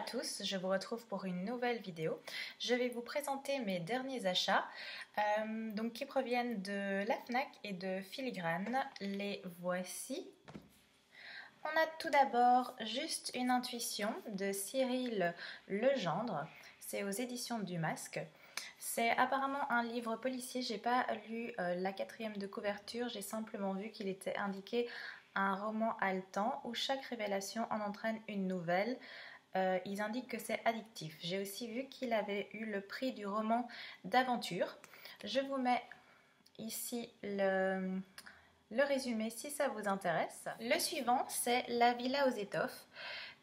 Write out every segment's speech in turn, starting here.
tous, je vous retrouve pour une nouvelle vidéo. Je vais vous présenter mes derniers achats qui proviennent de la Fnac et de Filigrane. Les voici. On a tout d'abord Juste une intuition de Cyril Legendre. C'est aux éditions du Masque. C'est apparemment un livre policier. J'ai pas lu la 4e de couverture, j'ai simplement vu qu'il était indiqué un roman haletant où chaque révélation en entraîne une nouvelle. Ils indiquent que c'est addictif. J'ai aussi vu qu'il avait eu le prix du roman d'aventure. Je vous mets ici le résumé si ça vous intéresse. Le suivant, c'est La Villa aux étoffes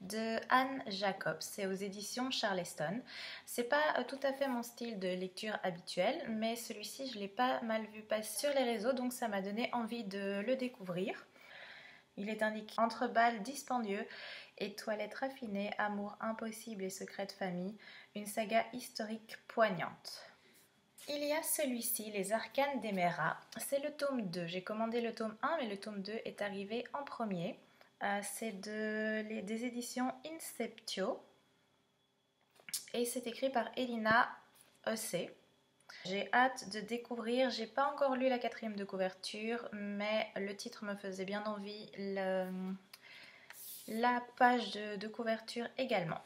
de Anne Jacobs. C'est aux éditions Charleston. C'est pas tout à fait mon style de lecture habituel, mais celui-ci je l'ai pas mal vu passer sur les réseaux, donc ça m'a donné envie de le découvrir. Il est indiqué entre balles dispendieux et toilettes raffinées, amour impossible et secret de famille, une saga historique poignante. Il y a celui-ci, Les Arcanes d'Emera. C'est le tome 2. J'ai commandé le tome 1, mais le tome 2 est arrivé en premier. C'est des éditions Inceptio et c'est écrit par Elina Ossé. J'ai hâte de découvrir, j'ai pas encore lu la 4e de couverture, mais le titre me faisait bien envie, la page de couverture également.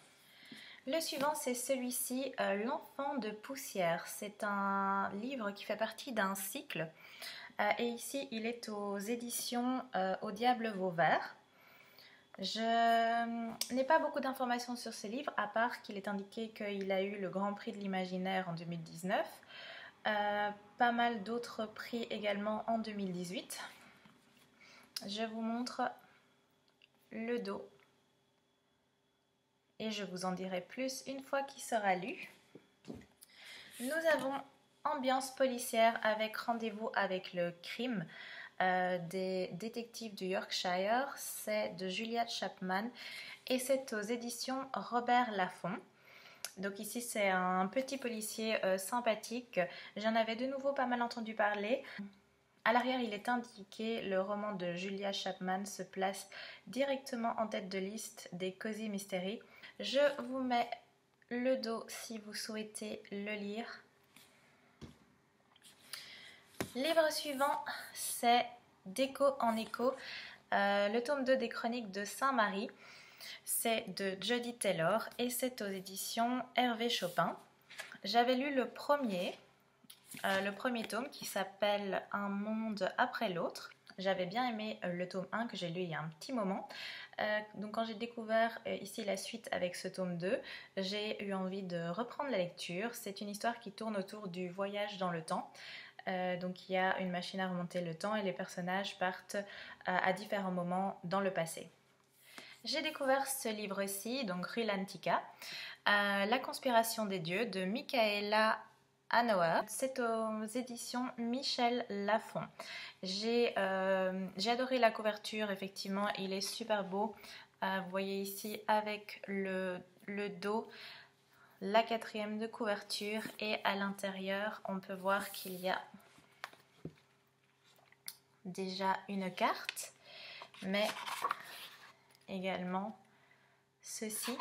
Le suivant, c'est celui-ci, L'Enfant de poussière. C'est un livre qui fait partie d'un cycle et ici il est aux éditions Au Diable Vauvert. Je n'ai pas beaucoup d'informations sur ce livre, à part qu'il est indiqué qu'il a eu le Grand Prix de l'Imaginaire en 2019, pas mal d'autres prix également en 2018. Je vous montre le dos et je vous en dirai plus une fois qu'il sera lu. Nous avons Ambiance policière avec Rendez-vous avec le crime des détectives du Yorkshire. C'est de Julia Chapman et c'est aux éditions Robert Laffont. Donc ici c'est un petit policier sympathique. J'en avais de nouveau pas mal entendu parler. À l'arrière il est indiqué le roman de Julia Chapman se place directement en tête de liste des Cozy Mystery. Je vous mets le dos si vous souhaitez le lire. Livre suivant, c'est D'écho en écho, le tome 2 des Chroniques de Saint-Marie. C'est de Jody Taylor et c'est aux éditions Hervé Chopin. J'avais lu le premier tome qui s'appelle Un monde après l'autre. J'avais bien aimé le tome 1 que j'ai lu il y a un petit moment. Donc quand j'ai découvert ici la suite avec ce tome 2, j'ai eu envie de reprendre la lecture. C'est une histoire qui tourne autour du voyage dans le temps. Donc il y a une machine à remonter le temps et les personnages partent à différents moments dans le passé. J'ai découvert ce livre-ci, donc Rulantica, La conspiration des dieux de Michaela Anoa. C'est aux éditions Michel Lafon. J'ai adoré la couverture, effectivement, il est super beau. Vous voyez ici avec le dos, la 4e de couverture et à l'intérieur on peut voir qu'il y a déjà une carte, mais également ceci.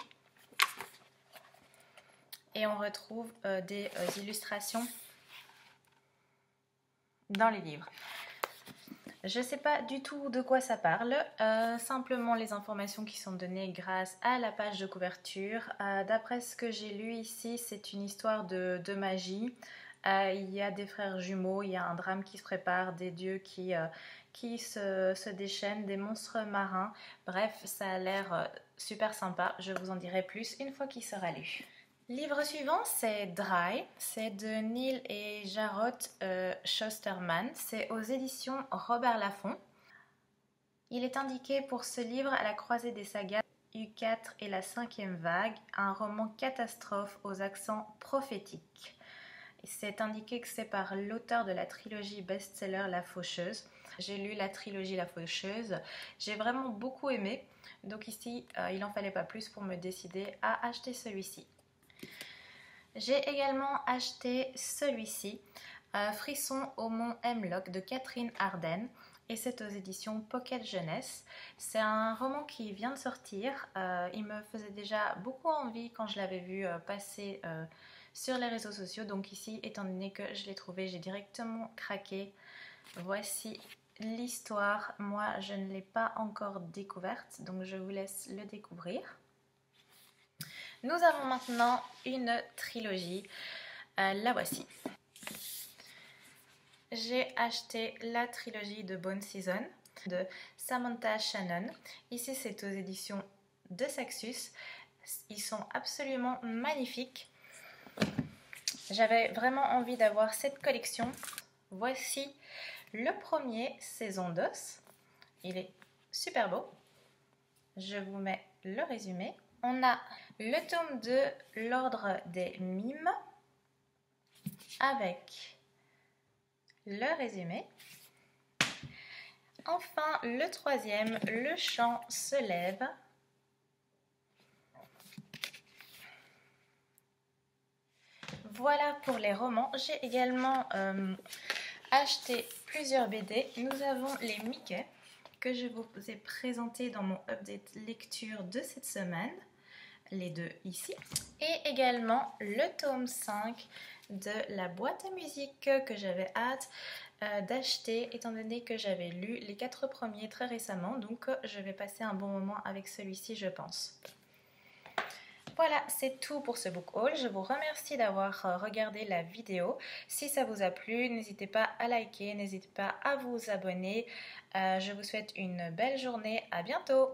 Et on retrouve des illustrations dans les livres. Je ne sais pas du tout de quoi ça parle, simplement les informations qui sont données grâce à la page de couverture. D'après ce que j'ai lu ici, c'est une histoire de magie. Il y a des frères jumeaux, il y a un drame qui se prépare, des dieux qui se déchaînent, des monstres marins. Bref, ça a l'air super sympa, je vous en dirai plus une fois qu'il sera lu. Livre suivant, c'est Dry, c'est de Neil et Jarrod Shusterman, c'est aux éditions Robert Laffont. Il est indiqué pour ce livre à la croisée des sagas U4 et la 5e vague, un roman catastrophe aux accents prophétiques. C'est indiqué que c'est par l'auteur de la trilogie best-seller La Faucheuse. J'ai lu la trilogie La Faucheuse, j'ai vraiment beaucoup aimé, donc ici il n'en fallait pas plus pour me décider à acheter celui-ci. J'ai également acheté celui-ci, Frisson au mont Hemlock de Catherine Arden. et c'est aux éditions Pocket Jeunesse. C'est un roman qui vient de sortir. Il me faisait déjà beaucoup envie quand je l'avais vu passer sur les réseaux sociaux. Donc ici, étant donné que je l'ai trouvé, j'ai directement craqué. Voici l'histoire. Moi, je ne l'ai pas encore découverte, donc je vous laisse le découvrir. Nous avons maintenant une trilogie. La voici. J'ai acheté la trilogie de Bone Season de Samantha Shannon. Ici, c'est aux éditions de Saxus. Ils sont absolument magnifiques. J'avais vraiment envie d'avoir cette collection. Voici le premier, Saison d'os. Il est super beau. Je vous mets le résumé. On a le tome 2, l'ordre des mimes, avec le résumé. Enfin, le troisième, le chant se lève. Voilà pour les romans. J'ai également acheté plusieurs BD. Nous avons les Mickey que je vous ai présentés dans mon update lecture de cette semaine. Les deux ici. Et également le tome 5 de la boîte à musique que j'avais hâte d'acheter étant donné que j'avais lu les 4 premiers très récemment. Donc je vais passer un bon moment avec celui-ci, je pense. Voilà, c'est tout pour ce book haul. Je vous remercie d'avoir regardé la vidéo. Si ça vous a plu, n'hésitez pas à liker, n'hésitez pas à vous abonner. Je vous souhaite une belle journée. À bientôt!